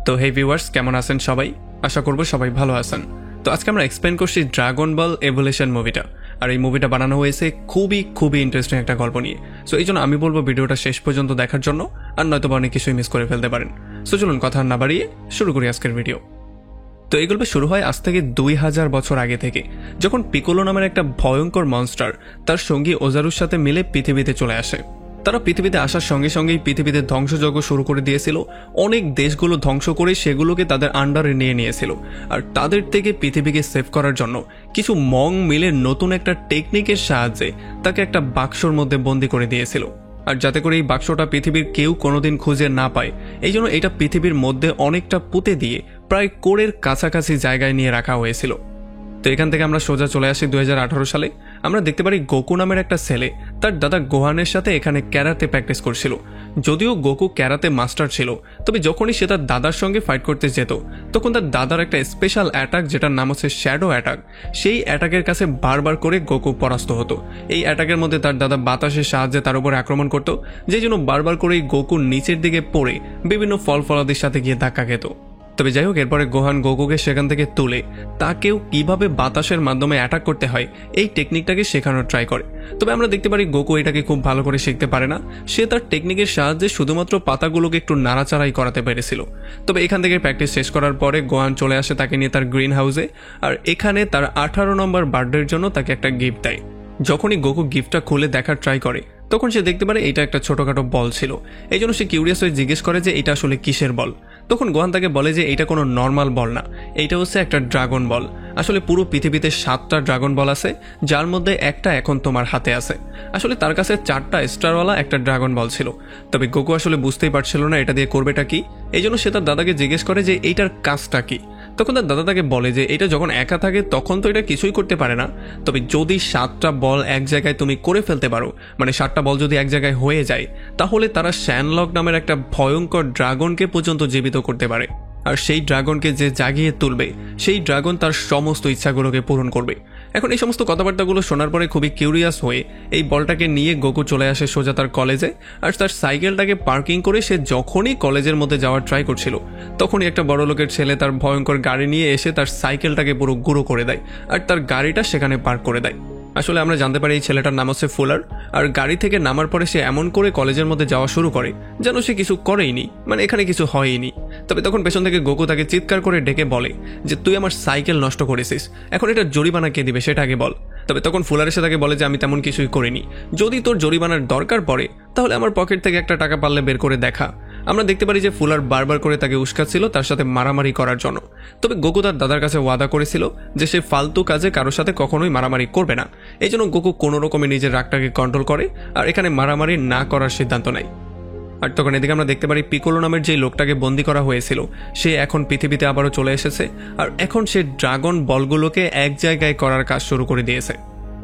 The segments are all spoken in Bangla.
তো হে ভিউয়ার্স, কেমন আছেন সবাই? আশা করব সবাই ভালো আছেন। তো আজকে আমরা এক্সপ্লেন করছি ড্রাগন বল এভলিউশন মুভিটা। আর এই মুভিটা বানানো হয়েছে খুবই ইন্টারেস্টিং একটা গল্প নিয়ে। সো এই জন্য আমি বলবো ভিডিওটা শেষ পর্যন্ত দেখার জন্য, আর নয়তো অনেক কিছুই মিস করে ফেলতে পারেন। সো চলুন কথা না বাড়িয়ে শুরু করি আজকের ভিডিও। তো এই গল্প শুরু হয় আজ থেকে 2000 বছর আগে থেকে, যখন পিকোলো নামের একটা ভয়ঙ্কর মনস্টার তার সঙ্গী ওজারুর সাথে মিলে পৃথিবীতে চলে আসে। তারা পৃথিবীতে আসার সঙ্গে সঙ্গেই পৃথিবীতে ধ্বংসযজ্ঞ শুরু করে দিয়েছিল। অনেক দেশগুলো ধ্বংস করে সেগুলোকে তাদের আন্ডারে নিয়ে নিয়েছিল। আর তাদের থেকে পৃথিবীকে সেভ করার জন্য কিছু মং মিলে নতুন একটা টেকনিকের সাহায্যে তাকে একটা বাক্সর মধ্যে বন্দি করে দিয়েছিল। আর যাতে করে এই বাক্সটা পৃথিবীর কেউ কোনোদিন খুঁজে না পায়, এই জন্য এটা পৃথিবীর মধ্যে অনেকটা পুঁতে দিয়ে প্রায় কোরের কাছাকাছি জায়গায় নিয়ে রাখা হয়েছিল। তো এখান থেকে আমরা সোজা চলে আসি 2018 সালে। আমরা দেখতে পারি গোকু নামের একটা ছেলে তার দাদা গোহানের সাথে এখানে ক্যারাতে প্র্যাকটিস করছিল। যদিও গোকু ক্যারাতে মাস্টার ছিল, তবে যখনই সে তার দাদার সঙ্গে ফাইট করতে যেত, তখন তার দাদার একটা স্পেশাল অ্যাটাক, যেটার নাম হচ্ছে শ্যাডো অ্যাটাক, সেই অ্যাটাকের কাছে বারবার করে গোকু পরাস্ত হতো। এই অ্যাটাকের মধ্যে তার দাদা বাতাসের সাহায্যে তার উপর আক্রমণ করত, যেই জন্য বারবার করেই গোকু নিচের দিকে পড়ে বিভিন্ন ফল ফলাদির সাথে গিয়ে ধাক্কা খেত। তবে যাই হোক, এরপরে গোহান গোকুকে সেখান থেকে তুলে তাকেও কিভাবে বাতাসের মাধ্যমে অ্যাটাক করতে হয় এই টেকনিকটাকে শেখানোর ট্রাই করে। তবে আমরা দেখতে পারি গোকু এটাকে খুব ভালো করে শিখতে পারে না। সে তার টেকনিকের সাহায্যে শুধুমাত্র পাতাগুলোকে একটু নাড়াচাড়াই করাতে পেরেছিল। তবে এখান থেকে প্র্যাকটিস শেষ করার পরে গোহান চলে আসে তাকে নিয়ে তার গ্রিন হাউসে, আর এখানে তার 18 নম্বর বার্থডের জন্য তাকে একটা গিফট দেয়। যখনই গোকু গিফটটা খুলে দেখার ট্রাই করে, তখন সে দেখতে পারে এটা একটা ছোটখাটো বল ছিল। এই জন্য সে কিউরিয়াস হয়ে জিজ্ঞেস করে যে এটা আসলে কিসের বল। তখন গোহান তাকে বলে যে এটা কোনো নর্মাল বল না, এইটা হচ্ছে একটা ড্রাগন বল। আসলে পুরো পৃথিবীতে 7টা ড্রাগন বল আছে, যার মধ্যে একটা এখন তোমার হাতে আছে। আসলে তার কাছে 4টা স্টারওয়ালা একটা ড্রাগন বল ছিল। তবে গোকু আসলে বুঝতেই পারছিল না এটা দিয়ে করবেটা কি। এই জন্য সে তার দাদাকে জিজ্ঞেস করে যে এইটার কাজটা কি। তখন তার দাদা তাকে বলে যে এটা যখন একা থাকে তখন তো এটা কিছুই করতে পারে না, তবে যদি 7টা বল এক জায়গায় তুমি করে ফেলতে পারো, মানে 7টা বল যদি এক জায়গায় হয়ে যায়, তাহলে তারা শ্যানলক নামের একটা ভয়ঙ্কর ড্রাগনকে পর্যন্ত জীবিত করতে পারে। আর সেই ড্রাগনকে যে জাগিয়ে তুলবে, সেই ড্রাগন তার সমস্ত ইচ্ছাগুলোকে পূরণ করবে। এখন এই সমস্ত কথাবার্তাগুলো শোনার পরে খুবই কিউরিয়াস হয়ে এই বলটাকে নিয়ে গোকু চলে আসে সোজা তার কলেজে। আর তার সাইকেলটাকে পার্কিং করে সে যখনই কলেজের মধ্যে যাওয়ার ট্রাই করছিল, তখনই একটা বড় লোকের ছেলে তার ভয়ঙ্কর গাড়ি নিয়ে এসে তার সাইকেলটাকে পুরো গুঁড়ো করে দেয়, আর তার গাড়িটা সেখানে পার্ক করে দেয়। আসলে আমরা জানতে পারি এই ছেলেটার নাম হচ্ছে ফুলার। আর গাড়ি থেকে নামার পরে সে এমন করে কলেজের মধ্যে যাওয়া শুরু করে যেন সে কিছু করেইনি, মানে এখানে কিছু হয়ইনি। তবে তখন পেছন থেকে গোকু তাকে চিৎকার করে ডেকে বলে যে তুই আমার সাইকেল নষ্ট করেছিস, এখন এটা জরিমানা কে দিবে সেটা আগে বল। তবে তখন ফুলার এসে তাকে বলে যে আমি তেমন কিছুই করিনি, যদি তোর জরিমানার দরকার পড়ে তাহলে আমার পকেট থেকে একটা টাকা পারলে বের করে দেখা। আমরা দেখতে পারি যে ফুলার বারবার করে তাকে উস্কাচ্ছিল তার সাথে মারামারি করার জন্য। তবে গোকু তার দাদার কাছে ওয়াদা করেছিল যে সে ফালতু কাজে কারোর সাথে কখনোই মারামারি করবে না। এই জন্য গোকু কোনো রকমে নিজের রাগটাকে কন্ট্রোল করে আর এখানে মারামারি না করার সিদ্ধান্ত নেয়। আর তখন এদিকে আমরা দেখতে পারি পিকোলো নামের যে লোকটাকে বন্দি করা হয়েছিল সে এখন পৃথিবীতে আবারও চলে এসেছে, আর এখন সে ড্রাগন বলগুলোকে এক জায়গায় করার কাজ শুরু করে দিয়েছে।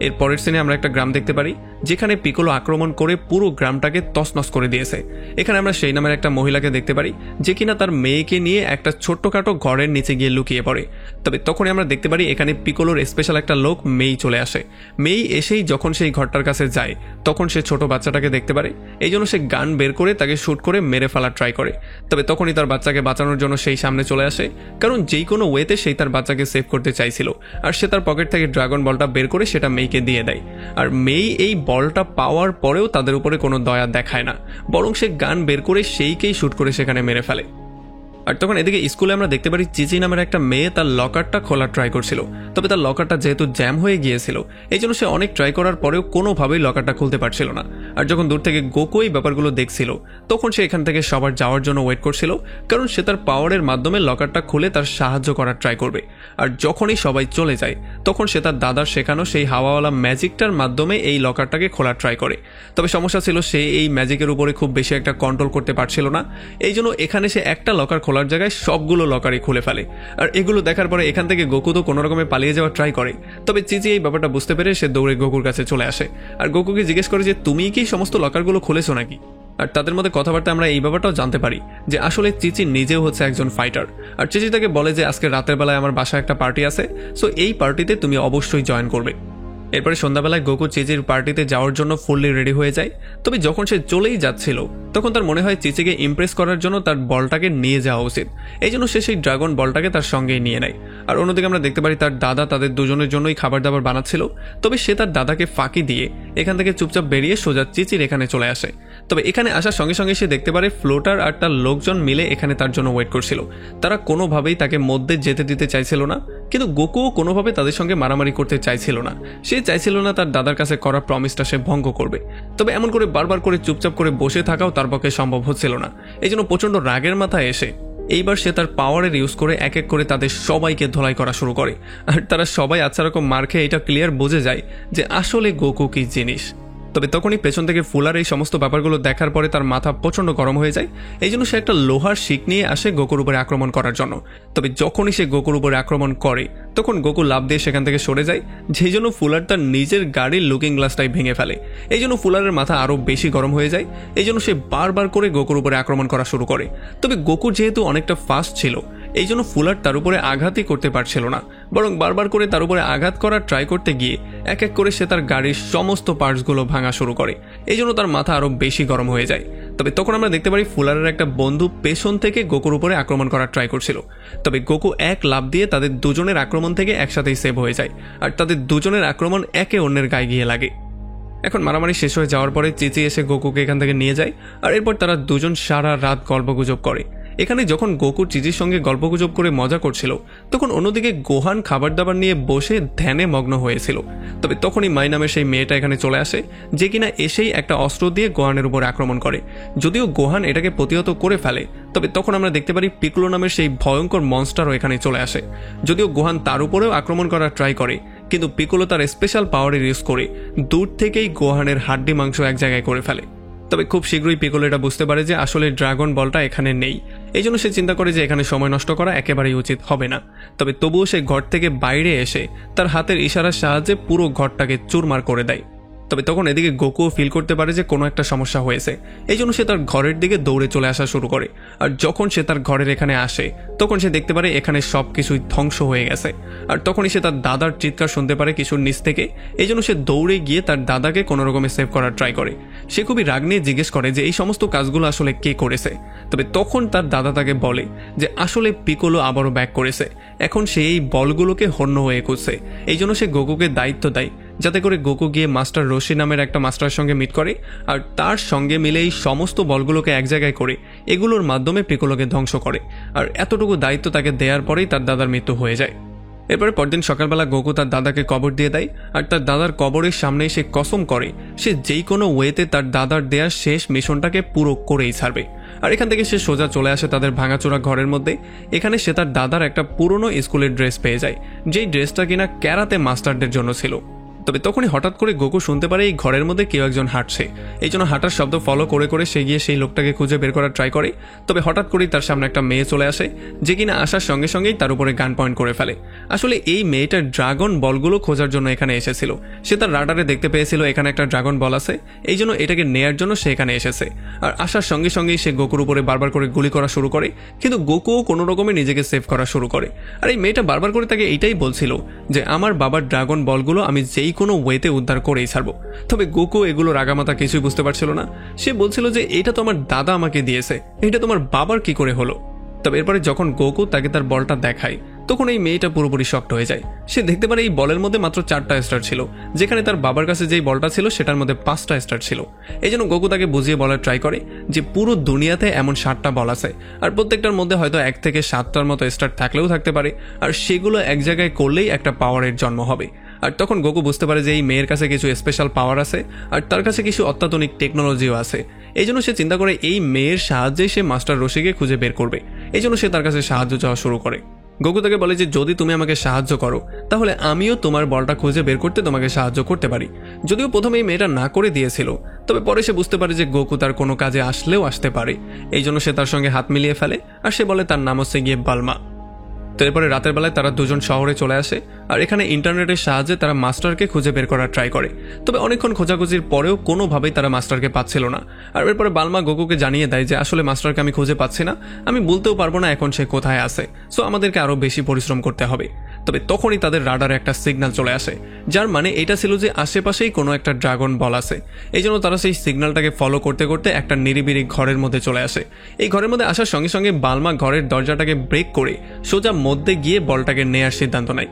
এর পরের সিনে আমরা একটা গ্রাম দেখতে পারি যেখানে পিকোলো আক্রমণ করে পুরো গ্রামটাকে তছনছ করে দিয়েছে। এখানে আমরা সেই নামের একটা মহিলাকে দেখতে পারি যে কিনা তার মেয়েকে নিয়ে একটা ছোট্টখাটো ঘরের নিচে গিয়ে লুকিয়ে পড়ে। তবে তখনই আমরা দেখতে পারি এখানে পিকোলোর স্পেশাল একটা লোক মেই চলে আসে। মেই এসেই যখন সেই ঘরটার কাছে যায়, তখন সে ছোট বাচ্চাটাকে দেখতে পারে। এই জন্য সে গান বের করে তাকে শুট করে মেরে ফেলার ট্রাই করে। তবে তখনই তার বাচ্চাকে বাঁচানোর জন্য সেই সামনে চলে আসে, কারণ যেই কোনো ওয়েতে সেই তার বাচ্চাকে সেভ করতে চাইছিল। আর সে তার পকেট থেকে ড্রাগন বলটা বের করে সেটা মেইকে দিয়ে দেয়। আর মেই এই বলটা পাওয়ার পরেও তাদের উপরে কোনো দয়া দেখায় না, বরং সে গান বের করে সেইকেই শুট করে সেখানে মেরে ফেলে। আর তখন এদিকে স্কুলে আমরা দেখতে পারি চিচি নামের একটা মেয়ে তার লকারটা খোলার ট্রাই করছিল। তবে তার লকারটা যেহেতু জ্যাম হয়ে গিয়েছিল, এই জন্য সে অনেক ট্রাই করার পরেও কোনোভাবেই লকারটা খুলতে পারছিল না। আর যখন দূর থেকে গোকু এই ব্যাপারগুলো দেখছিল, তখন সে এখান থেকে সবার যাওয়ার জন্য ওয়েট করছিল, কারণ সে তার পাওয়ারের মাধ্যমে লকারটা খুলে তার সাহায্য করার ট্রাই করবে। আর যখনই সবাই চলে যায়, তখন সে তার দাদার শেখানো সেই হাওয়াওয়ালা ম্যাজিকটার মাধ্যমে এই লকারটাকে খোলার ট্রাই করে। তবে সমস্যা ছিল সে এই ম্যাজিকের উপরে খুব বেশি একটা কন্ট্রোল করতে পারছিল না। এই জন্য এখানে সে একটা লকার খোলার জায়গায় সবগুলো লকারই খুলে ফেলে। আর এগুলো দেখার পরে এখান থেকে গোকু তো কোনো রকমে পালিয়ে যাওয়ার ট্রাই করে। তবে চিচি এই ব্যাপারটা বুঝতে পেরে সে দৌড়ে গোকুর কাছে চলে আসে আর গোকুকে জিজ্ঞেস করে যে তুমি কি সমস্ত লকারগুলো খুলেছো নাকি। আর তাদের মধ্যে কথাবার্তা আমরা এই ব্যাপারটাও জানতে পারি যে আসলে চিচি নিজেও হচ্ছে একজন ফাইটার। আর চিচি তাকে বলে যে আজকে রাতের বেলায় আমার বাসায় একটা পার্টি আছে, সো এই পার্টিতে তুমি অবশ্যই জয়েন করবে। এরপরে সন্ধ্যাবেলায় গোকু চিচির পার্টিতে যাওয়ার জন্য ফুললি রেডি হয়ে যায়। তবে যখন সে চলেই যাচ্ছিল তখন তার মনে হয় চিচিকে ইমপ্রেস করার জন্য তার বলটাকে নিয়ে যাওয়া উচিত। এই জন্য সে সেই ড্রাগন বলটাকে তার সঙ্গেই নিয়ে নেয়। আর অন্যদিকে আমরা দেখতে পারি তার দাদা তাদের দুজনের জন্যই খাবার দাবার বানাচ্ছিল। তবে সে তার দাদাকে ফাঁকি দিয়ে এখান থেকে চুপচাপ বেরিয়ে সোজা চিচির এখানে চলে আসে। তবে এখানে আসার সঙ্গে সঙ্গে সে দেখতে পারে ফ্লোটার আর তার লোকজন মিলে এখানে তার জন্য ওয়েট করছিল। তারা কোনোভাবেই তাকে মধ্যে যেতে দিতে চাইছিল না, কিন্তু গোকুও কোনোভাবে তাদের সঙ্গে মারামারি করতে চাইছিল না। সে চাইছিল না তার দাদার কাছে করা প্রমিসটা সে ভঙ্গ করবে। তবে এমন করে বারবার করে চুপচাপ করে বসে থাকাও তার পক্ষে সম্ভব হচ্ছিল না। এই জন্য প্রচণ্ড রাগের মাথায় এসে এইবার সে তার পাওয়ারের ইউজ করে এক এক করে তাদের সবাইকে ধোলাই করা শুরু করে। আর তারা সবাই আচ্ছা রকম মার খেয়ে এটা ক্লিয়ার বুঝে যায় যে আসলে গোকু কি জিনিস। তবে তখনই পেছন থেকে ফুলার এই সমস্ত ব্যাপারগুলো দেখার পরে তার মাথা প্রচণ্ড গরম হয়ে যায়। এই জন্য সে একটা লোহার শিক নিয়ে আসে গোকুর উপরে আক্রমণ করার জন্য। তবে যখনই সে গোকুর উপরে আক্রমণ করে তখন গোকু লাফ দিয়ে সেখান থেকে সরে যায়, যেই জন্য ফুলার তার নিজের গাড়ির লুকিং গ্লাসটাই ভেঙে ফেলে। এই জন্য ফুলারের মাথা আরও বেশি গরম হয়ে যায়। এই জন্য সে বারবার করে গোকুর উপরে আক্রমণ করা শুরু করে। তবে গোকু যেহেতু অনেকটা ফাস্ট ছিল এই জন্য ফুলার তার উপরে আঘাতই করতে পারছিল না, বরং বারবার করে তার উপরে আঘাত করার ট্রাই করতে গিয়ে এক এক করে সে তার গাড়ির সমস্ত পার্টসগুলো ভাঙা শুরু করে। এই জন্য তার মাথা আরও বেশি গরম হয়ে যায়। তবে তখন আমরা দেখতে পারি ফুলারের একটা বন্ধু পেছন থেকে গোকুর উপরে আক্রমণ করার ট্রাই করছিল। তবে গোকু এক লাফ দিয়ে তাদের দুজনের আক্রমণ থেকে একসাথেই সেভ হয়ে যায়, আর তাদের দুজনের আক্রমণ একে অন্যের গায়ে গিয়ে লাগে। এখন মারামারি শেষ হয়ে যাওয়ার পরে চিচি এসে গোকুকে এখান থেকে নিয়ে যায়, আর এরপর তারা দুজন সারা রাত গল্পগুজব করে। এখানে যখন গোকু চিচির সঙ্গে গল্পগুজব করে মজা করছিল তখন অন্যদিকে গোহান খাবার দাবার নিয়ে বসে ধ্যানে মগ্ন হয়েছিল। তবে তখনই মাই নামের সেই মেয়েটা এখানে চলে আসে, যে কিনা এসেই একটা অস্ত্র দিয়ে গোহানের উপর আক্রমণ করে। যদিও গোহান এটাকে প্রতিহত করে ফেলে, তবে তখন আমরা দেখতে পারি পিকলো নামের সেই ভয়ঙ্কর মনস্টারও এখানে চলে আসে। যদিও গোহান তার উপরেও আক্রমণ করার ট্রাই করে, কিন্তু পিকলো তার স্পেশাল পাওয়ারের ইউজ করে দূর থেকেই গোহানের হাড্ডি মাংস এক জায়গায় করে ফেলে। তবে খুব শীঘ্রই পিকলো এটা বুঝতে পারে যে আসলে ড্রাগন বলটা এখানে নেই। এই জন্য সে চিন্তা করে যে এখানে সময় নষ্ট করা একেবারেই উচিত হবে না। তবে তবুও সে ঘর থেকে বাইরে এসে তার হাতের ইশারার সাহায্যে পুরো ঘরটাকে চুরমার করে দেয়। তবে তখন এদিকে গোকুও ফিল করতে পারে যে কোনো একটা সমস্যা হয়েছে। এই জন্য সে তার ঘরের দিকে দৌড়ে চলে আসা শুরু করে। আর যখন সে তার ঘরের এখানে আসে তখন সে দেখতে পারে এখানে সব কিছুই ধ্বংস হয়ে গেছে। আর তখনই সে তার দাদার চিৎকার শুনতে পারে কিছুর নিচ থেকে। এই জন্য সে দৌড়ে গিয়ে তার দাদাকে কোনো রকমে সেভ করার ট্রাই করে। সে খুবই রাগ নিয়ে জিজ্ঞেস করে যে এই সমস্ত কাজগুলো আসলে কে করেছে। তবে তখন তার দাদা তাকে বলে যে আসলে পিকলো আবারও ব্যাক করেছে, এখন সে এই বলগুলোকে হন্য হয়ে খুঁজছে। এই জন্য সে গোকুকে দায়িত্ব দেয় যাতে করে গোকু গিয়ে মাস্টার রশি নামের একটা মাস্টারের সঙ্গে মিট করে, আর তার সঙ্গে মিলে এই সমস্ত বলগুলোকে এক জায়গায় করে এগুলোর মাধ্যমে পিকলোকে ধ্বংস করে। আর এতটুকু দায়িত্ব তাকে দেওয়ার পরেই তার দাদার মৃত্যু হয়ে যায়। এরপরে পরদিন সকালবেলা গোকু তার দাদাকে কবর দিয়ে দেয়, আর তার দাদার কবরের সামনে সে কসম করে সে যেই কোনো ওয়েতে তার দাদার দেয়া শেষ মিশনটাকে পুরো করেই ছাড়বে। আর এখান থেকে সে সোজা চলে আসে তাদের ভাঙাচোরা ঘরের মধ্যে। এখানে সে তার দাদার একটা পুরনো স্কুলের ড্রেস পেয়ে যায়, যেই ড্রেসটা কিনা ক্যারাতে মাস্টারদের জন্য ছিল। তবে তখনই হঠাৎ করে গোকু শুনতে পারে এই ঘরের মধ্যে কেউ একজন হাঁটছে। এই জন্য হাঁটার শব্দ ফলো করে করে সে গিয়ে সেই লোকটাকে খুঁজে বের করার ট্রাই করে। তবে হঠাৎ করেই তার সামনে একটা মেয়ে চলে আসে, যে কিনা আসার সঙ্গে সঙ্গেই তার উপরে গান পয়েন্ট করে ফেলে। আসলে এই মেয়েটার ড্রাগন বলগুলো খোঁজার জন্য এখানে এসেছিল। সে তার রাডারে দেখতে পেয়েছিল এখানে একটা ড্রাগন বল আছে, এই জন্য এটাকে নেয়ার জন্য সে এখানে এসেছে। আর আসার সঙ্গে সঙ্গেই সে গোকুর উপরে বারবার করে গুলি করা শুরু করে, কিন্তু গোকুও কোনো রকমে নিজেকে সেভ করা শুরু করে। আর এই মেয়েটা বারবার করে তাকে এইটাই বলছিল যে আমার বাবার ড্রাগন বলগুলো আমি যেই কোনো ওয়েতে উদ্ধার করেই ছাড়বো। তবে গোকু এগুলো রাগামাতা কিছুই বুঝতে পারছিল না। সে বলছিল যে এটা তো আমার দাদা আমাকে দিয়েছে, এটা তোমার বাবার কি করে হলো। তবে এরপরে যখন গোকু তাকে তার বলটা দেখায় তখন এই মেয়েটা পুরোপুরি শক্ট হয়ে যায়। সে দেখতে পারে এই বলের মধ্যে মাত্র 4টা স্টার ছিল, যেখানে তার বাবার কাছে যেই বলটা ছিল সেটার মধ্যে 5টা স্টার ছিল। এই জন্য গোকু তাকে বুঝিয়ে বলার ট্রাই করে যে পুরো দুনিয়াতে এমন 7টা বল আছে, আর প্রত্যেকটার মধ্যে হয়তো 1 থেকে 7টার মতো স্টার থাকলেও থাকতে পারে, আর সেগুলো এক জায়গায় করলেই একটা পাওয়ারের জন্ম হবে। আর তখন গোকু বুঝতে পারে যে এই মেয়ের কাছে কিছু স্পেশাল পাওয়ার আছে, আর তার কাছে কিছু অত্যাধুনিক টেকনোলজিও আছে। এই জন্য সে চিন্তা করে এই মেয়ের সাহায্যে সে মাস্টার রশিকে খুঁজে বের করবে। এই জন্য সে তার কাছে সাহায্য চাওয়া শুরু করে। গোকু তাকে বলে যে যদি তুমি আমাকে সাহায্য করো তাহলে আমিও তোমার বলটা খুঁজে বের করতে তোমাকে সাহায্য করতে পারি। যদিও প্রথমে এই মেয়েটা না করে দিয়েছিল, তবে পরে সে বুঝতে পারে যে গোকু তার কোনো কাজে আসলেও আসতে পারে। এই জন্য সে তার সঙ্গে হাত মিলিয়ে ফেলে, আর সে বলে তার নাম হচ্ছে গিয়ে বালমা। তো এরপরে রাতের বেলায় তারা দুজন শহরে চলে আসে, আর এখানে ইন্টারনেটের সাহায্যে তারা মাস্টারকে খুঁজে বের করার ট্রাই করে। তবে অনেকক্ষণ খোঁজাখুঁজির পরেও কোনোভাবেই তারা মাস্টারকে পাচ্ছিল না। আর এরপরে বালমা গোকুকে জানিয়ে দেয় যে আসলে মাস্টারকে আমি খুঁজে পাচ্ছি না, আমি বলতেও পারবো না এখন সে কোথায় আছে, সো আমাদেরকে আরো বেশি পরিশ্রম করতে হবে। তবে তখনই তাদের রাডারে একটা সিগন্যাল চলে আসে, যার মানে এটা ছিল যে আশেপাশেই কোনো একটা ড্রাগন বল আছে। এই জন্য তারা সেই সিগন্যালটাকে ফলো করতে করতে একটা নিরিবিলি ঘরের মধ্যে চলে আসে। এই ঘরের মধ্যে আসার সঙ্গে সঙ্গে বালমা ঘরের দরজাটাকে ব্রেক করে সোজা মধ্যে গিয়ে বলটাকে নেয়ার সিদ্ধান্ত নেয়।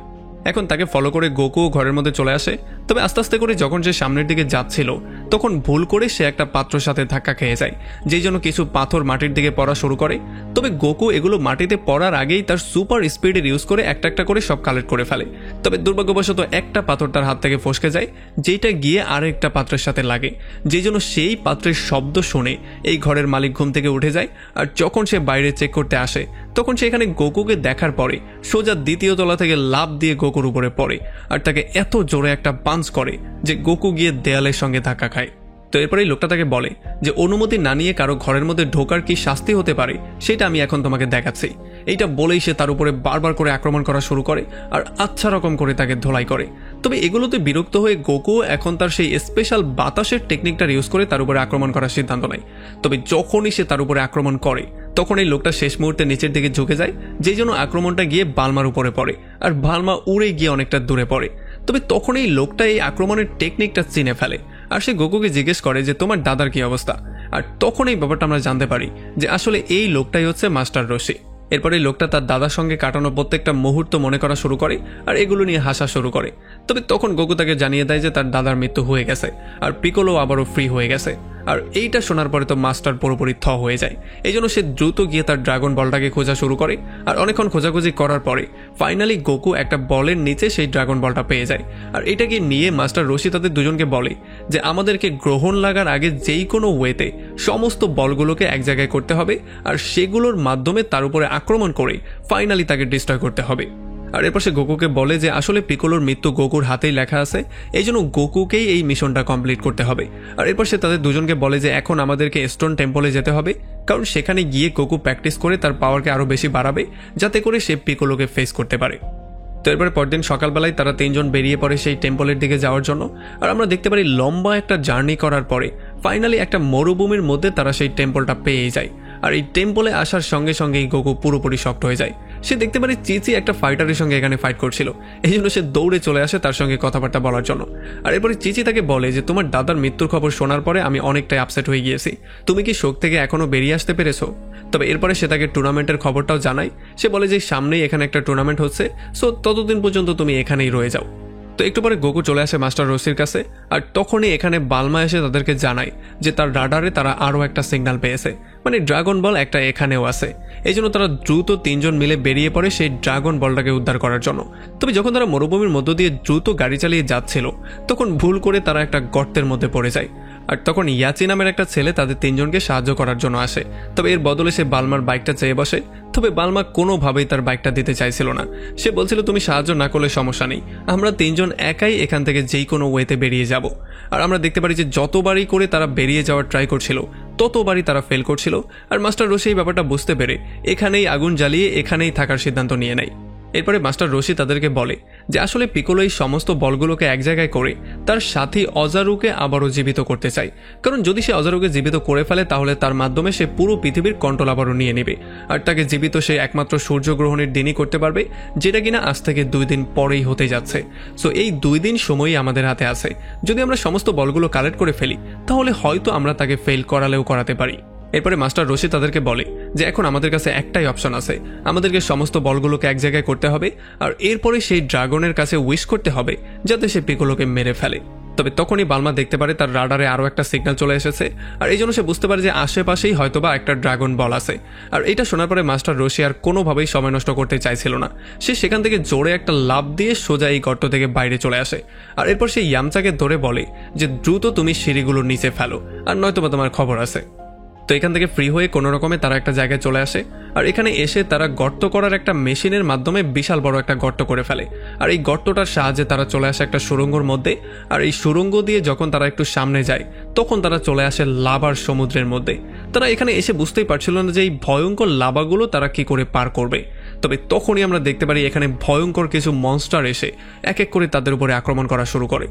এখন তাকে ফলো করে গোকু ঘরের মধ্যে চলে আসে। তবে আস্তে আস্তে করে যখন সে সামনের দিকে যাচ্ছিল তখন ভুল করে সে একটা পাত্রের সাথে ধাক্কা খেয়ে যায়, যেই জন্য কিছু পাথর মাটির দিকে পড়া শুরু করে। তবে গোকু এগুলো মাটিতে পড়ার আগেই তার সুপার স্পিডের ইউজ করে একটা একটা করে সব কালেক্ট করে ফেলে। তবে দুর্ভাগ্যবশত একটা পাথর তার হাত থেকে ফসকে যায়, যেটা গিয়ে আরো একটা পাত্রের সাথে লাগে, যেই জন্য সেই পাত্রের শব্দ শুনে এই ঘরের মালিক ঘুম থেকে উঠে যায়। আর যখন সে বাইরে চেক করতে আসে তখন সে এখানে গোকুকে দেখার পরে সোজা দ্বিতীয় তলা থেকে লাফ দিয়ে গোকুর উপরে পড়ে আর তাকে এত জোরে একটা পাঞ্চ করে যে গোকু গিয়ে দেয়ালের সঙ্গে ধাক্কা খায়। তো এরপরে লোকটা তাকে বলে যে অনুমতি না নিয়ে কারো ঘরের মধ্যে ঢোকার কি শাস্তি হতে পারে সেটা আমি এখন তোমাকে দেখাচ্ছি। এইটা বলেই সে তার উপরে বারবার করে আক্রমণ করা শুরু করে আর আচ্ছা রকম করে তাকে ধোলাই করে। তবে এগুলোতে বিরক্ত হয়ে গোকু এখন তার সেই স্পেশাল বাতাসের টেকনিকটা ইউজ করে তার উপরে আক্রমণ করার সিদ্ধান্ত নেয়। তবে যখনই সে তার উপরে আক্রমণ করে তখন এই লোকটা শেষ মুহূর্তে নিচের দিকে ঝুঁকে যায়, যেই জন্য আক্রমণটা গিয়ে বালমার উপরে পড়ে আর বালমা উড়ে গিয়ে অনেকটা দূরে পড়ে। তবে তখন এই লোকটা এই আক্রমণের টেকনিকটা চিনে ফেলে আর সে গোকুকে জিজ্ঞেস করে যে তোমার দাদার কি অবস্থা। আর তখন এই ব্যাপারটা আমরা জানতে পারি যে আসলে এই লোকটাই হচ্ছে মাস্টার রশি। এরপরে এই লোকটা তার দাদার সঙ্গে কাটানো প্রত্যেকটা মুহূর্ত মনে করা শুরু করে আর এগুলো নিয়ে হাসা শুরু করে। তবে তখন গোকু তাকে জানিয়ে দেয় যে তার দাদার মৃত্যু হয়ে গেছে আর পিকোলো আবারও ফ্রি হয়ে গেছে। আর এইটা শোনার পরে তো মাস্টার পুরোপুরি থ হয়ে যায়। এই জন্য সে দ্রুত গিয়ে তার ড্রাগন বলটাকে খোঁজা শুরু করে আর অনেকক্ষণ খোঁজাখুঁজি করার পরে ফাইনালি গোকু একটা বলের নিচে সেই ড্রাগন বলটা পেয়ে যায়। আর এটাকে নিয়ে মাস্টার রশি তাদের দুজনকে বলে যে আমাদেরকে গ্রহণ লাগার আগে যেই কোনো ওয়েতে সমস্ত বলগুলোকে এক জায়গায় করতে হবে আর সেগুলোর মাধ্যমে তার উপরে আক্রমণ করে ফাইনালি তাকে ডিস্ট্রয় করতে হবে। আর এরপর সে গোকুকে বলে যে আসলে পিকোলোর মৃত্যু গোকুর হাতেই লেখা আছে, এই জন্য গোকুকেই এই মিশনটা কমপ্লিট করতে হবে। আর এরপর সে তাদের দুজনকে বলে যে এখন আমাদেরকে স্টোন টেম্পলে যেতে হবে, কারণ সেখানে গিয়ে গোকু প্র্যাকটিস করে তার পাওয়ারকে আরো বেশি বাড়াবে যাতে করে সে পিকোলোকে ফেস করতে পারে। তো এরপরে পরদিন সকালবেলায় তারা তিনজন বেরিয়ে পড়ে সেই টেম্পলের দিকে যাওয়ার জন্য। আর আমরা দেখতে পারি লম্বা একটা জার্নি করার পরে ফাইনালি একটা মরুভূমির মধ্যে তারা সেই টেম্পলটা পেয়ে যায়। আর এই টেম্পলে আসার সঙ্গে সঙ্গেই গোকু পুরোপুরি শক্ট হয়ে যায়। সে দেখতে পারে চিচি একটা ফাইটারের সঙ্গে এখানে ফাইট করছিল, এই জন্য সে দৌড়ে চলে আসে তার সঙ্গে কথাবার্তা বলার জন্য। আর এরপরে চিচি তাকে বলে যে তোমার দাদার মৃত্যুর খবর শোনার পরে আমি অনেকটাই আপসেট হয়ে গিয়েছি, তুমি কি শোক থেকে এখনো বেরিয়ে আসতে পেরেছো? তবে এরপরে সে তাকে টুর্নামেন্টের খবরটাও জানায়। সে বলে যে সামনেই এখানে একটা টুর্নামেন্ট হচ্ছে, সো ততদিন পর্যন্ত তুমি এখানেই রয়ে যাও। তো একটু পরে গোকু চলে আসে মাস্টার রশির কাছে আর তখনই এখানে বালমা এসে তাদেরকে জানায় যে তার রাডারে তারা আরও একটা সিগন্যাল পেয়েছে, মানে ড্রাগন বল একটা এখানেও আছে। এই জন্য তারা দ্রুত তিনজন মিলে বেরিয়ে পড়ে সেই ড্রাগন বলটাকে উদ্ধার করার জন্য। তবে যখন তারা মরুভূমির মধ্য দিয়ে দ্রুত গাড়ি চালিয়ে যাচ্ছিল তখন ভুল করে তারা একটা গর্তের মধ্যে পড়ে যায়। আর তখন ইয়াচি নামের একটা ছেলে তাদের তিনজনকে সাহায্য করার জন্য আসে। তবে এর বদলে সে বালমার বাইকটা চেয়ে বসে। তবে বালমা কোনোভাবেই তার বাইকটা দিতে চাইছিল না। সে বলছিল তুমি সাহায্য না করলে সমস্যা নেই, আমরা তিনজন একাই এখান থেকে যেই কোনো ওয়েতে বেরিয়ে যাব। আর আমরা দেখতে পারি যে যতবারই করে তারা বেরিয়ে যাওয়ার ট্রাই করছিল ততবারই তারা ফেল করছিল। আর মাস্টার রশি এই ব্যাপারটা বুঝতে পেরে এখানেই আগুন জ্বালিয়ে এখানেই থাকার সিদ্ধান্ত নিয়ে নেয়। এরপরে মাস্টার রশি তাদেরকে বলে যে আসলে পিকোলো এই সমস্ত বলগুলোকে এক জায়গায় করে তার সাথী অজারুকে আবারও জীবিত করতে চায়, কারণ যদি সে অজারুকে জীবিত করে ফেলে তাহলে তার মাধ্যমে সে পুরো পৃথিবীর কন্ট্রোল আবারও নিয়ে নেবে। আর তাকে জীবিত সে একমাত্র সূর্যগ্রহণের দিনই করতে পারবে, যেটা কিনা আজ থেকে 2 দিন পরেই হতে যাচ্ছে। সো এই 2 দিন সময়ই আমাদের হাতে আছে। যদি আমরা সমস্ত বলগুলো কালেক্ট করে ফেলি তাহলে হয়তো আমরা তাকে ফেল করালেও করাতে পারি। এরপরে মাস্টার রশি তাদেরকে বলে যে এখন আমাদের কাছে একটাই অপশন আছে, আমাদেরকে সমস্ত বলগুলোকে এক জায়গায় করতে হবে আর এরপরে সেই ড্রাগনের কাছে উইশ করতে হবে যাতে সে পিকোলোকে মেরে ফেলে। তবে তখনই বালমা দেখতে পারে তার রাডারে আরও একটা সিগন্যাল চলে এসেছে আর এই জন্য সে বুঝতে পারে যে আশেপাশেই হয়তোবা একটা ড্রাগন বল আছে। আর এটা শোনার পরে মাস্টার রশি আর কোনোভাবেই সময় নষ্ট করতে চাইছিল না। সে সেখান থেকে জোরে একটা লাফ দিয়ে সোজা এই গর্ত থেকে বাইরে চলে আসে। আর এরপর সে ইয়ামচাকে ধরে বলে যে দ্রুত তুমি সিঁড়িগুলোর নিচে ফেলো আর নয়তোবা তোমার খবর আছে। তো এখান থেকে ফ্রি হয়ে কোনো রকমে তারা একটা জায়গায় চলে আসে আর এখানে এসে তারা গর্ত করার একটা মেশিনের মাধ্যমে বিশাল বড় একটা গর্ত করে ফেলে। আর এই গর্তটার সাহায্যে তারা চলে আসে একটা সুড়ঙ্গর মধ্যে। আর এই সুড়ঙ্গ দিয়ে যখন তারা একটু সামনে যায় তখন তারা চলে আসে লাভার সমুদ্রের মধ্যে। তারা এখানে এসে বুঝতেই পারছিল না যে এই ভয়ঙ্কর লাভাগুলো তারা কি করে পার করবে। তবে তখনই আমরা দেখতে পারি এখানে ভয়ঙ্কর কিছু মনস্টার এসে এক এক করে তাদের উপরে আক্রমণ করা শুরু করে।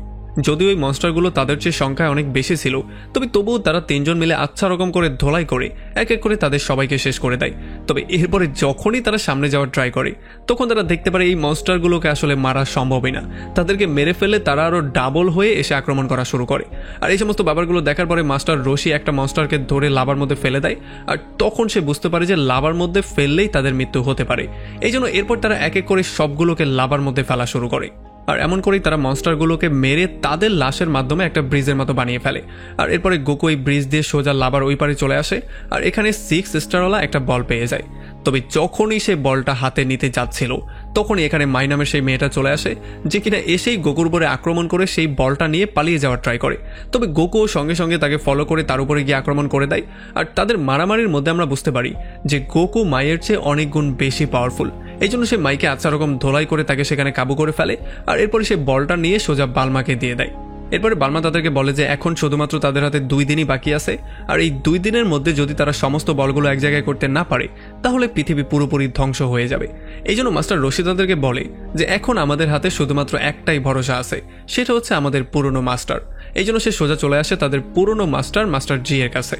যদিও ওই মনস্টারগুলো তাদের চেয়ে সংখ্যায় অনেক বেশি ছিল, তবে তবুও তারা তিনজন মিলে আচ্ছা রকম করে ধোলাই করে এক এক করে তাদের সবাইকে শেষ করে দেয়। তবে এরপরে যখনই তারা সামনে যাওয়ার ট্রাই করে তখন তারা দেখতে পারে এই মনস্টারগুলোকে আসলে মারা সম্ভবই না, তাদেরকে মেরে ফেলে তারা আরও ডাবল হয়ে এসে আক্রমণ করা শুরু করে। আর এই সমস্ত ব্যাপারগুলো দেখার পরে মাস্টার রশি একটা মনস্টারকে ধরে লাভার মধ্যে ফেলে দেয়, আর তখন সে বুঝতে পারে যে লাভার মধ্যে ফেললেই তাদের মৃত্যু হতে পারে। এই জন্য এরপর তারা এক এক করে সবগুলোকে লাভার মধ্যে ফেলা শুরু করে, আর এমন করেই তারা মনস্টারগুলোকে মেরে তাদের লাশের মাধ্যমে একটা ব্রিজের মতো বানিয়ে ফেলে। আর এরপরে গোকু এই ব্রিজ দিয়ে সোজা লাভার ওই পারে চলে আসে, আর এখানে 6 স্টারওয়ালা একটা বল পেয়ে যায়। তবে যখনই সে বলটা হাতে নিতে যাচ্ছিল তখনই এখানে মাই নামের সেই মেয়েটা চলে আসে, যে কিনা এসেই গোকুর উপরে আক্রমণ করে সেই বলটা নিয়ে পালিয়ে যাওয়ার ট্রাই করে। তবে গোকু সঙ্গে সঙ্গে তাকে ফলো করে তার উপরে গিয়ে আক্রমণ করে দেয়। আর তাদের মারামারির মধ্যে আমরা বুঝতে পারি যে গোকু মাইয়ের চেয়ে অনেক গুণ বেশি পাওয়ারফুল, এই জন্য সে মাইকে আচ্ছা রকম ধোলাই করে তাকে সেখানে কাবু করে ফেলে। আর এরপরে সে বলটা নিয়ে সোজা বালমাকে দিয়ে দেয়। এরপরে বালমা তাদেরকে বলে যে এখন শুধুমাত্র তাদের হাতে 2 দিনই বাকি আছে, আর এই 2 দিনের মধ্যে যদি তারা সমস্ত বলগুলো এক জায়গায় করতে না পারে তাহলে পৃথিবী পুরোপুরি ধ্বংস হয়ে যাবে। এই জন্য মাস্টার রশি তাদেরকে বলে যে এখন আমাদের হাতে শুধুমাত্র একটাই ভরসা আছে, সেটা হচ্ছে আমাদের পুরনো মাস্টার। এই জন্য সে সোজা চলে আসে তাদের পুরনো মাস্টার জি এর কাছে।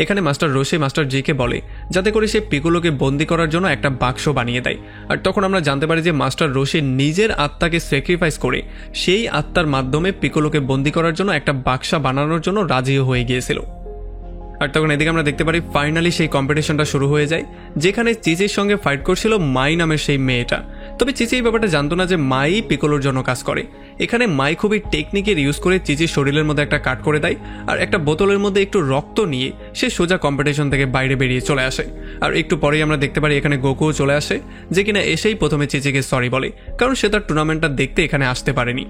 এখানে মাস্টার রশি মাস্টার জিকে বলে যাতে করে সে পিকোলোকে বন্দি করার জন্য একটা বাক্স বানিয়ে দেয়। আর তখন আমরা জানতে পারি যে মাস্টার রশি নিজের আত্মাকে স্যাক্রিফাইস করে সেই আত্মার মাধ্যমে পিকোলোকে বন্দি করার জন্য একটা বাক্সা বানানোর জন্য রাজিও হয়ে গিয়েছিল। আর তখন এদিকে আমরা দেখতে পারি ফাইনালি সেই কম্পিটিশনটা শুরু হয়ে যায়, যেখানে চিচির সঙ্গে ফাইট করছিল মাই নামের সেই মেয়েটা। তবে চিচি এই ব্যাপারটা জানতো না যে মাই পিকোলোর জন্য কাজ করে। এখানে মাই খুবই টেকনিকের ইউজ করে চিচির শরীরের মধ্যে একটা কাট করে দেয়, আর একটা বোতলের মধ্যে একটু রক্ত নিয়ে সে সোজা কম্পিটিশন থেকে বাইরে বেরিয়ে চলে আসে। আর একটু পরেই আমরা দেখতে পারি এখানে গোকুও চলে আসে, যে কিনা এসেই প্রথমে চিচিকে সরি বলে, কারণ সে তার টুর্নামেন্টটা দেখতে এখানে আসতে পারেনি।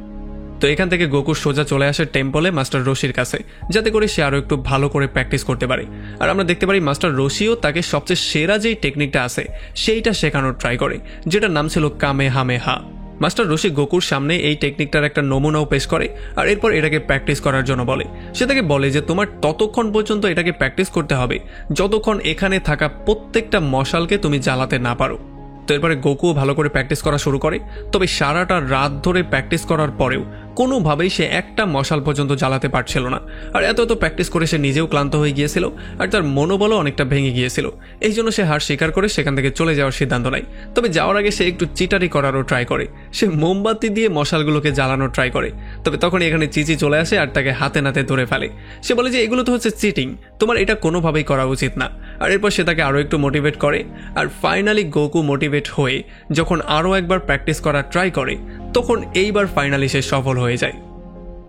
তো এখান থেকে গোকু সোজা চলে আসে টেম্পলে মাস্টার রশির কাছে, যাতে করে সে আরও একটু ভালো করে প্র্যাকটিস করতে পারে। আর আমরা দেখতে পারি মাস্টার রশিও তাকে সবচেয়ে সেরা যেই টেকনিকটা আছে সেইটা শেখানোর ট্রাই করে, যেটার নাম ছিল কামেহামেহা। মাস্টার রশি গোকুর সামনে এই টেকনিকটার একটা নমুনাও পেশ করে, আর এরপর এটাকে প্র্যাকটিস করার জন্য বলে। সে তাকে বলে যে তোমার ততক্ষণ পর্যন্ত এটাকে প্র্যাকটিস করতে হবে যতক্ষণ এখানে থাকা প্রত্যেকটা মশালকে তুমি জ্বালাতে না পারো। তো এরপরে গোকুও ভালো করে প্র্যাকটিস করা শুরু করে। তবে সারাটা রাত ধরে প্র্যাকটিস করার পরেও কোনোভাবেই সে একটা মশাল পর্যন্ত জ্বালাতে পারছিল না। আর এত প্র্যাকটিস করে সে নিজেও ক্লান্ত হয়ে গিয়েছিল, আর তার মনোবলও অনেকটা ভেঙে গিয়েছিল। এই জন্য সে হার স্বীকার করে সেখান থেকে চলে যাওয়ার সিদ্ধান্ত নেয়। তবে যাওয়ার আগে সে একটু চিটারি করারও ট্রাই করে, সে মোমবাতি দিয়ে মশালগুলোকে জ্বালানোর ট্রাই করে। তবে তখন এখানে চিচি চলে আসে আর তাকে হাতে নাতে ধরে ফেলে। সে বলে যে এগুলো তো হচ্ছে চিটিং, তোমার এটা কোনোভাবেই করা উচিত না। আর এরপর সে তাকে আরও একটু মোটিভেট করে, আর ফাইনালি গোকু মোটিভেট হয়ে যখন আরও একবার প্র্যাকটিস করার ট্রাই করে তখন এইবার ফাইনালি সে সফল হয়ে যায়।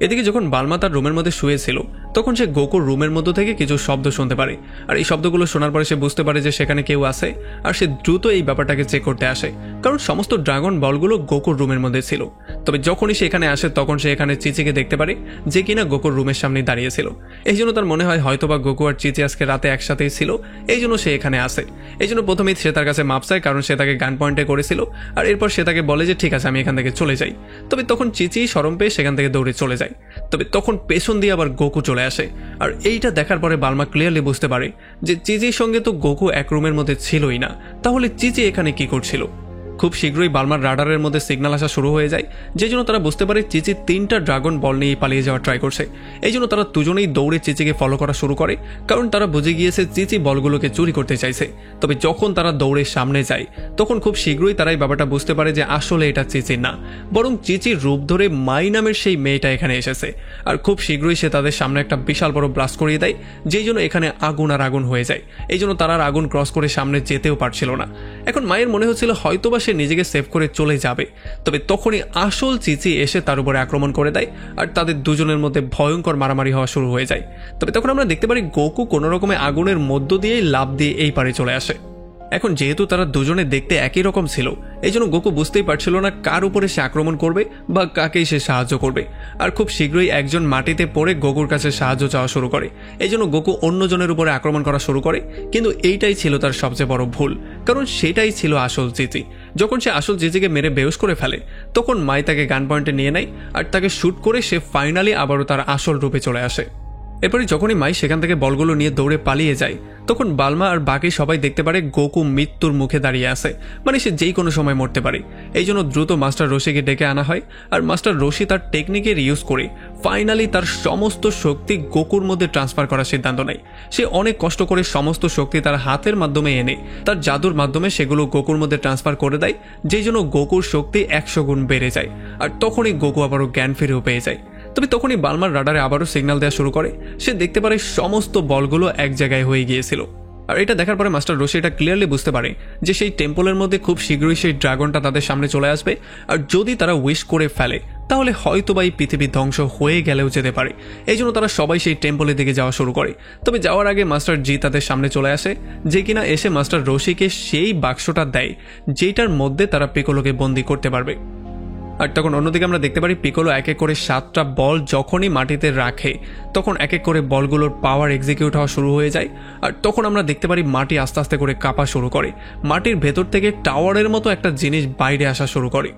এদিকে যখন বালমা তার রুমের মধ্যে শুয়েছিল তখন সে গোকুর রুমের মধ্য থেকে কিছু শব্দ শুনতে পারে, আর এই শব্দগুলো শোনার পরে সে বুঝতে পারে যে সেখানে কেউ আছে। আর সে দ্রুত এই ব্যাপারটাকে চেক করতে আসে, কারণ সমস্ত ড্রাগন বলগুলো গোকুর রুমের মধ্যে ছিল। তবে যখনই সে এখানে আসে তখন সে এখানে চিচিকে দেখতে পারে, যে কিনা গোকুর রুমের সামনে দাঁড়িয়েছিল। এই জন্য তার মনে হয় হয়তোবা গোকু আর চিচি আজকে রাতে একসাথেই ছিল, এই জন্য সে এখানে আসে। এই জন্য প্রথমেই সে তার কাছে মাপ চায়, কারণ সে তাকে গান পয়েন্টে করেছিল। আর এরপর সে তাকে বলে যে ঠিক আছে আমি এখান থেকে চলে যাই। তবে তখন চিচি শরম পেয়ে সেখান থেকে দৌড়ে চলে যায়। তবে তখন পেছন দিয়ে আবার গোকু চলে আসে, আর এইটা দেখার পরে বালমা ক্লিয়ারলি বুঝতে পারে যে চিচির সঙ্গে তো গোকু এক রুমের মধ্যে ছিলই না, তাহলে চিচি এখানে কি করছিল। খুব শীঘ্রই বালমার রাডারের মধ্যে সিগন্যাল আসা শুরু হয়ে যায়, যে জন্য তারা বুঝতে পারে চিচি 3টা ড্রাগন বল নিয়ে পালিয়ে যাওয়ার ট্রাই করছে। এই জন্য তারা দুজনেই দৌড়ে চিচিকে ফলো করা শুরু করে, কারণ তারা বুঝে গিয়েছে চিচি বলগুলোকে চুরি করতে চাইছে। তবে যখন তারা দৌড়ে সামনে যায় তখন খুব শীঘ্রই তারা এই ব্যাপারটা বুঝতে পারে যে আসলে এটা চিচি না, বরং চিচির রূপ ধরে মাই নামের সেই মেয়েটা এখানে এসেছে। আর খুব শীঘ্রই সে তাদের সামনে একটা বিশাল বড় ব্লাস্ট করিয়ে দেয়, যেই জন্য এখানে আগুন আর আগুন হয়ে যায়। এই জন্য তারা আর আগুন ক্রস করে সামনে যেতেও পারছিল না। এখন মায়ের মনে হচ্ছিল হয়তোবা সে নিজেকে সেভ করে চলে যাবে, তবে তখনই আসল চিচি এসে তার উপরে আক্রমণ করে দেয়, আর তাদের দুজনের মধ্যে ভয়ঙ্কর মারামারি হওয়া শুরু হয়ে যায়। তবে তখন আমরা দেখতে পারি গোকু কোনো রকমে আগুনের মধ্য দিয়েই লাফ দিয়ে এই পারে চলে আসে। এখন যেহেতু তারা দুজনে দেখতে একই রকম ছিল, এই জন্য গোকু বুঝতেই পারছিল না কার উপরে সে আক্রমণ করবে বা কাকেই সে সাহায্য করবে। আর খুব শীঘ্রই একজন মাটিতে পড়ে গোকুর কাছে সাহায্য চাওয়া শুরু করে। এই জন্য গোকু অন্যজনের উপরে আক্রমণ করা শুরু করে, কিন্তু এইটাই ছিল তার সবচেয়ে বড় ভুল, কারণ সেটাই ছিল আসল চিচি। যখন সে আসল চিচিকে মেরে বেহুশ করে ফেলে তখন মাই তাকে গান পয়েন্টে নিয়ে নেয়, আর তাকে শুট করে সে ফাইনালি আবারও তার আসল রূপে চলে আসে। এরপরে যখনই মাই সেখান থেকে বলগুলো নিয়ে দৌড়ে পালিয়ে যায় তখন বালমা আর বাকি সবাই দেখতে পারে গোকু মৃত্যুর মুখে দাঁড়িয়ে আছে, মানে সে যেই কোনো সময় মরতে পারে। এই জন্য দ্রুত মাস্টার রশিকে ডেকে আনা হয় আর মাস্টার রশি তার টেকনিকের ইউজ করে ফাইনালি তার সমস্ত শক্তি গোকুর মধ্যে ট্রান্সফার করার সিদ্ধান্ত নেয়। সে অনেক কষ্ট করে সমস্ত শক্তি তার হাতের মাধ্যমে এনে তার জাদুর মাধ্যমে সেগুলো গোকুর মধ্যে ট্রান্সফার করে দেয়, যেই জন্য গোকুর শক্তি 100 গুণ বেড়ে যায়। আর তখনই গোকু আবারও জ্ঞান ফিরেও পেয়ে যায়। তবে তখনই বালমার রাডারে আবারও সিগন্যাল দেওয়া শুরু করে। সে দেখতে পারে সমস্ত বলগুলো এক জায়গায় হয়ে গিয়েছিল। আর এটা দেখার পরে মাস্টার রশি এটা ক্লিয়ারলি বুঝতে পারে যে সেই টেম্পলের মধ্যে খুব শীঘ্রই সেই ড্রাগনটা তাদের সামনে চলে আসবে। আর যদি তারা উইশ করে ফেলে তাহলে হয়তো বা এই পৃথিবী ধ্বংস হয়ে গেলেও যেতে পারে। এই জন্য তারা সবাই সেই টেম্পলের দিকে যাওয়া শুরু করে। তবে যাওয়ার আগে মাস্টার জি তাদের সামনে চলে আসে, যে কিনা এসে মাস্টার রশিকে সেই বাক্সটা দেয় যেটার মধ্যে তারা পিকোলোকে বন্দি করতে পারবে। আর তখন অন্যদিকে আমরা দেখতে পারি পিকোলো এক এক করে 7টা বল যখনই মাটিতে রাখে তখন এক এক করে বলগুলোর পাওয়ার এক্সিকিউট হওয়া শুরু হয়ে যায়। আর তখন আমরা দেখতে পারি মাটি আস্তে আস্তে করে কাঁপা শুরু করে, মাটির ভেতর থেকে টাওয়ারের মতো একটা জিনিস বাইরে আসা শুরু করে।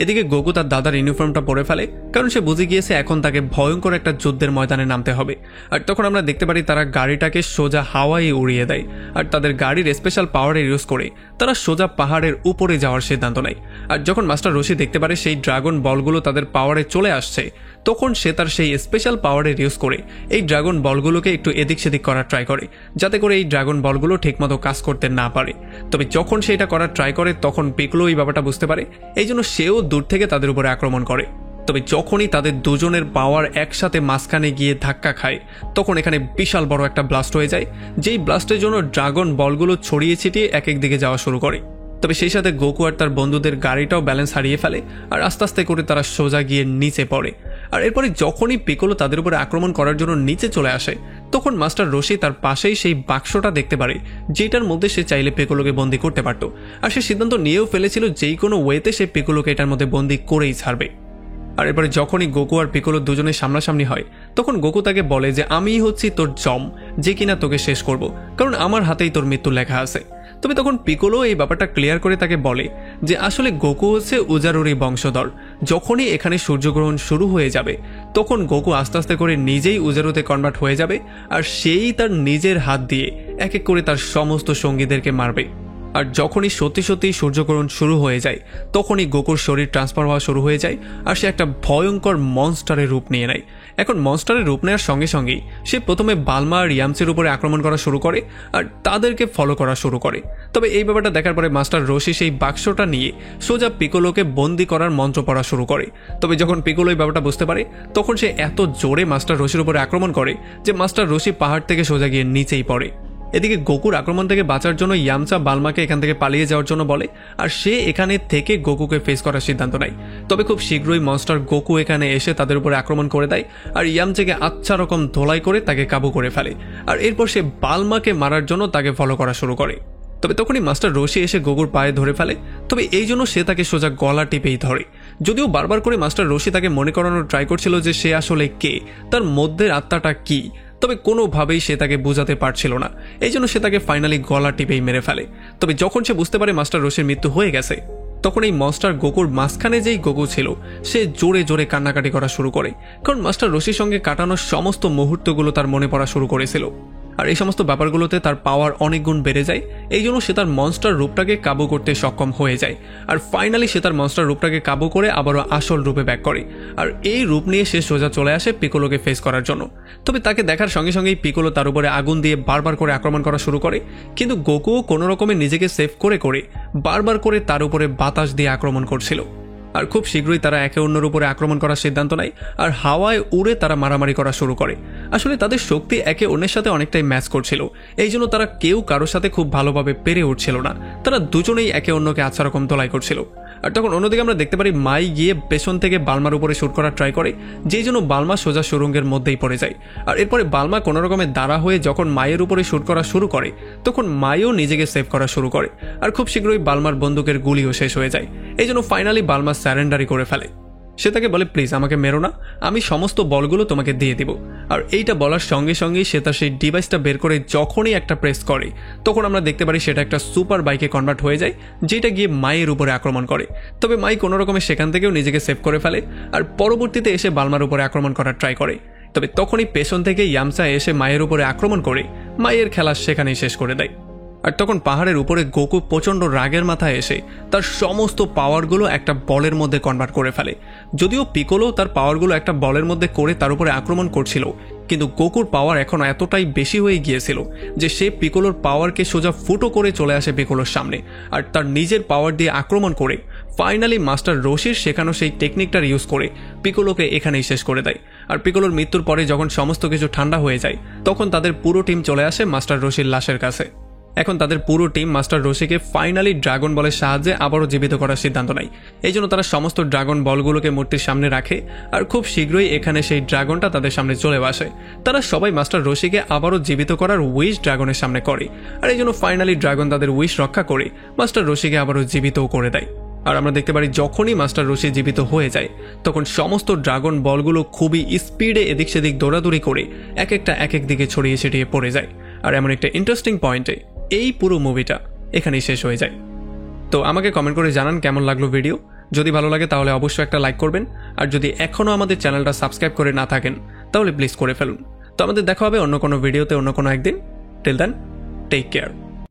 এদিকে গোকু তার দাদার ইউনিফর্মটা পরে ফেলে, কারণ সে বুঝে গিয়েছে এখন তাকে ভয়ঙ্কর একটা যুদ্ধের ময়দানে নামতে হবে। আর তখন আমরা দেখতে পারি তারা গাড়িটাকে সোজা হাওয়ায় উড়িয়ে দেয় আর তাদের গাড়ির স্পেশাল পাওয়ারের ইউজ করে তারা সোজা পাহাড়ের উপরে যাওয়ার সিদ্ধান্ত নেয়। আর যখন মাস্টার রশি দেখতে পারে সেই ড্রাগন বলগুলো তাদের পাওয়ারে চলে আসছে তখন সে তার সেই স্পেশাল পাওয়ারের ইউজ করে এই ড্রাগন বলগুলোকে একটু এদিক সেদিক করার ট্রাই করে, যাতে করে এই ড্রাগন বলগুলো ঠিকমতো কাজ করতে না পারে। তবে যখন সে এটা করার ট্রাই করে তখন পিকলো এই ব্যাপারটা বুঝতে পারে, এই জন্য সেও দূর থেকে তাদের উপরে আক্রমণ করে। তবে যখনই তাদের দুজনের পাওয়ার একসাথে মাঝখানে গিয়ে ধাক্কা খায় তখন এখানে বিশাল বড় একটা ব্লাস্ট হয়ে যায়, যেই ব্লাস্টের জন্য ড্রাগন বলগুলো ছড়িয়ে ছিটিয়ে এক এক দিকে যাওয়া শুরু করে। তবে সেই সাথে গোকু আর তার বন্ধুদের গাড়িটাও ব্যালেন্স হারিয়ে ফেলে আর আস্তে আস্তে করে তারা সোজা গিয়ে নিচে পড়ে। আর এরপরে যখনই পিকোলো তাদের উপরে আক্রমণ করার জন্য নিচে চলে আসে তখন মাস্টার রশি তার পাশেই সেই বাক্সটা দেখতে পারে যেটার মধ্যে সে চাইলে পিকোলোকে বন্দি করতে পারত। আর সে সিদ্ধান্ত নিয়েও ফেলেছিল যেই কোনো ওয়েতে সে পিকোলোকে এটার মধ্যে বন্দি করেই ছাড়বে। আর এরপরে যখনই গোকু আর পিকোলো দুজনের সামনাসামনি হয় তখন গোকু তাকে বলে যে আমিই হচ্ছি তোর জম, যে কিনা তোকে শেষ করব, কারণ আমার হাতেই তোর মৃত্যু লেখা আছে। তবে তখন পিকোলো এই ব্যাপারটা ক্লিয়ার করে তাকে বলে যে আসলে গোকু হচ্ছে উজারুরি বংশধর, যখনই এখানে সূর্যগ্রহণ শুরু হয়ে যাবে তখন গোকু আস্তে আস্তে করে নিজেই উজারুতে কনভার্ট হয়ে যাবে আর সেই তার নিজের হাত দিয়ে এক এক করে তার সমস্ত সঙ্গীদেরকে মারবে। আর যখনই সত্যি সত্যি সূর্যগ্রহণ শুরু হয়ে যায় তখনই গোকুর শরীর ট্রান্সফার হওয়া শুরু হয়ে যায় আর সে একটা ভয়ঙ্কর মনস্টারের রূপ নিয়ে নেয়। এখন মনস্টারের রূপ নেওয়ার সঙ্গে সঙ্গেই সে প্রথমে বালমা আর ইয়ামসের উপরে আক্রমণ করা শুরু করে আর তাদেরকে ফলো করা শুরু করে। তবে এই ব্যাপারটা দেখার পরে মাস্টার রশি সেই বাক্সটা নিয়ে সোজা পিকোলোকে বন্দি করার মন্ত্র পড়া শুরু করে। তবে যখন পিকোলো এই ব্যাপারটা বুঝতে পারে তখন সে এত জোরে মাস্টার রশির উপরে আক্রমণ করে যে মাস্টার রশি পাহাড় থেকে সোজা গিয়ে নিচেই পড়ে। এদিকে গোকুর আক্রমণ থেকে বাঁচার জন্য ইয়ামচা বালমাকে এখান থেকে পালিয়ে যাওয়ার জন্য বলে আর সে এখানে থেকে গোকুকে ফেস করার সিদ্ধান্ত নেয়। তবে খুব শীঘ্রই মনস্টার গোকু এখানে এসে তাদের উপরে আক্রমণ করে দেয় আর ইয়ামচাকে আচ্ছা রকম ধোলাই করে তাকে কাবু করে ফেলে। আর এরপর সে বালমাকে মারার জন্য তাকে ফলো করা শুরু করে। তবে তখনই মাস্টার রশি এসে গোকুর পায়ে ধরে ফেলে, তবে এই জন্য সে তাকে সোজা গলা টিপেই ধরে। যদিও বারবার করে মাস্টার রশি তাকে মনে করানোর ট্রাই করছিল যে সে আসলে কে, তার মধ্যের আত্মাটা কি, তবে কোনোভাবেই সে তাকে বোঝাতে পারছিল না। এই জন্য সে তাকে ফাইনালি গলা টিপেই মেরে ফেলে। তবে যখন সে বুঝতে পারে মাস্টার রশির মৃত্যু হয়ে গেছে তখন এই মনস্টার গোকুর মাঝখানে যেই গোকু ছিল সে জোরে জোরে কান্নাকাটি করা শুরু করে, কারণ মাস্টার রশির সঙ্গে কাটানোর সমস্ত মুহূর্তগুলো তার মনে পড়া শুরু করেছিল। আর এই সমস্ত ব্যাপারগুলোতে তার পাওয়ার অনেক গুণ বেড়ে যায়, এই জন্য সে তার মনস্টার রূপটাকে কাবু করতে সক্ষম হয়ে যায়। আর ফাইনালি সে তার মনস্টার রূপটাকে কাবু করে আবারও আসল রূপে ব্যাক করে আর এই রূপ নিয়ে সে সোজা চলে আসে পিকোলোকে ফেস করার জন্য। তবে তাকে দেখার সঙ্গে সঙ্গেই পিকোলো তার উপরে আগুন দিয়ে বারবার করে আক্রমণ করা শুরু করে, কিন্তু গোকুও কোনো রকমে নিজেকে সেভ করে করে বারবার করে তার উপরে বাতাস দিয়ে আক্রমণ করছিল। আর খুব শীঘ্রই তারা একে অন্যের উপরে আক্রমণ করার সিদ্ধান্ত নেয় আর হাওয়ায় উড়ে তারা মারামারি করা শুরু করে। আসলে তাদের শক্তি একে অন্যের সাথে অনেকটাই ম্যাচ করছিল, এই জন্য তারা কেউ কারোর সাথে খুব ভালোভাবে পেরে উঠছিল না, তারা দুজনেই একে অন্যকে আচ্ছা রকম তোলাই করছিল। আর তখন অন্যদিকে আমরা দেখতে পারি মাই গিয়ে পেছন থেকে বালমার উপরে শুট করার ট্রাই করে, যেই জন্য বালমা সোজা সুরঙ্গের মধ্যেই পড়ে যায়। আর এরপরে বালমা কোনো রকমের দাঁড়া হয়ে যখন মায়ের উপরে শুট করা শুরু করে তখন মাইও নিজেকে সেভ করা শুরু করে আর খুব শীঘ্রই বালমার বন্দুকের গুলিও শেষ হয়ে যায়। এই জন্য ফাইনালি বালমা স্যারেন্ডারি করে ফেলে। সে তাকে বলে প্লিজ আমাকে মেরো না, আমি সমস্ত বলগুলো তোমাকে দিয়ে দিব। আর এইটা বলার সঙ্গে সঙ্গেই সে তার সেই ডিভাইসটা বের করে যখনই একটা প্রেস করে তখন আমরা দেখতে পারি সেটা একটা সুপার বাইকে কনভার্ট হয়ে যায়, যেটা গিয়ে মায়ের উপরে আক্রমণ করে। তবে মাই কোনো রকমের সেখান থেকেও নিজেকে সেভ করে ফেলে আর পরবর্তীতে এসে বালমার উপরে আক্রমণ করার ট্রাই করে, তবে তখনই পেছন থেকে ইয়ামচা এসে মায়ের উপরে আক্রমণ করে মায়ের খেলা সেখানেই শেষ করে দেয়। আর তখন পাহাড়ের উপরে গোকু প্রচণ্ড রাগের মাথায় এসে তার সমস্ত পাওয়ারগুলো একটা বলের মধ্যে কনভার্ট করে ফেলে। যদিও পিকোলো তার পাওয়ারগুলো একটা বলের মধ্যে করে তার উপরে আক্রমণ করছিল, কিন্তু গোকুর পাওয়ার এখন এতটাই বেশি হয়ে গিয়েছিল যে সে পিকোলোর পাওয়ারকে সোজা ফুটো করে চলে আসে পিকোলোর সামনে, আর তার নিজের পাওয়ার দিয়ে আক্রমণ করে ফাইনালি মাস্টার রোশির শেখানো সেই টেকনিকটার ইউজ করে পিকোলোকে এখানেই শেষ করে দেয়। আর পিকোলোর মৃত্যুর পরে যখন সমস্ত কিছু ঠান্ডা হয়ে যায় তখন তাদের পুরো টিম চলে আসে মাস্টার রোশির লাশের কাছে। এখন তাদের পুরো টিম মাস্টার রোশিকে ফাইনালি ড্রাগন বলের সাহায্যে আবারও জীবিত করার সিদ্ধান্ত নেয়। এই জন্য তারা সমস্ত ড্রাগন বলগুলোকে মূর্তির সামনে রাখে, আর খুব শীঘ্রই এখানে সেই ড্রাগনটা তাদের সামনে চলে আসে। তারা সবাই মাস্টার রোশিকে আবারও জীবিত করার উইশ ড্রাগনের সামনে করে, আর এই জন্য ফাইনালি ড্রাগন তাদের উইশ রক্ষা করে মাস্টার রোশিকে আবারও জীবিতও করে দেয়। আর আমরা দেখতে পারি যখনই মাস্টার রোশি জীবিত হয়ে যায় তখন সমস্ত ড্রাগন বলগুলো খুবই স্পিডে এদিক সেদিক দৌড়াদৌড়ি করে এক এক দিকে ছড়িয়ে ছিটিয়ে পড়ে যায়। আর এমন একটা ইন্টারেস্টিং পয়েন্টে এই পুরো মুভিটা এখানেই শেষ হয়ে যায়। তো আমাকে কমেন্ট করে জানান কেমন লাগলো ভিডিও। যদি ভালো লাগে তাহলে অবশ্যই একটা লাইক করবেন, আর যদি এখনও আমাদের চ্যানেলটা সাবস্ক্রাইব করে না থাকেন তাহলে প্লিজ করে ফেলুন। তো আমাদের দেখা হবে অন্য কোনো ভিডিওতে অন্য কোনো একদিন। Till then, take care.